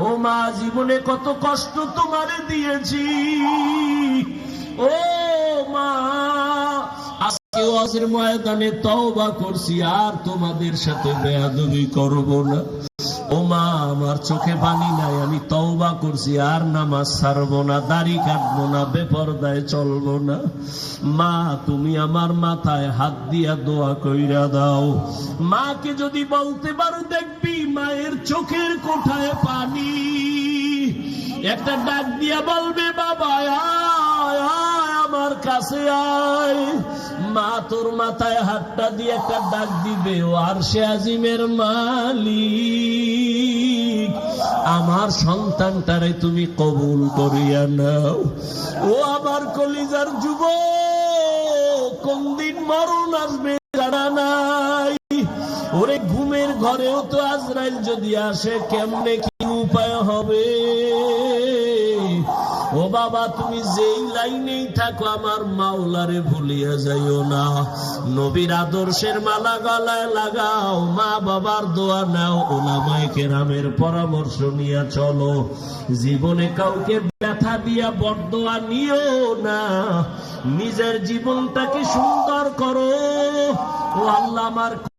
ও মা, জীবনে কত কষ্ট তোমারে দিয়েছি। ও মা, আজকে ওয়াজের ময়দানে তওবা করছি, আর তোমাদের সাথে বেয়াদবি করব না। ও মা, আমার চোখে পানি নাই, আমি তওবা করছি, আর নামাজ ছাড়বো না, দাড়ি কাটবো না, বেপরদায় চলবো না। মা, তুমি আমার মাথায় হাত দিয়া দোয়া কইরা দাও। মাকে যদি বলতে পারো, দেখবি মায়ের চোখের কোঠায় পানি। একটা ডাক দিয়া বলবে, বাবা আয় আয় আমার কাছে আয়। মা তোর মাথায় হাতটা দিয়ে একটা ডাক দিবে, ও আরশে আজিমের মালিক, আমার সন্তানটারে তুমি কবুল করিয়া নাও। ও আমার কলিজার যুবক, কোন দিন মরণ আসবে জানা নাই। ওরে ঘুমের ঘরেও তো আজরাইল যদি আসে, কেমনে কি উপায় হবে? ও বাবা, তুমি যেই লাইনেই থাকো, আমার মাওলারে ভুলিয়া যাইও না। নবীর আদর্শের মালা গলায় লাগাও, মা বাবার দোয়া নাও, উলামায়ে কেরামের পরামর্শ নিয়ে চলো। জীবনে কাউকে ব্যথা দিয়া বরদোয়া নিও না, নিজের জীবনটাকে সুন্দর করো। ও আল্লাহ, আমার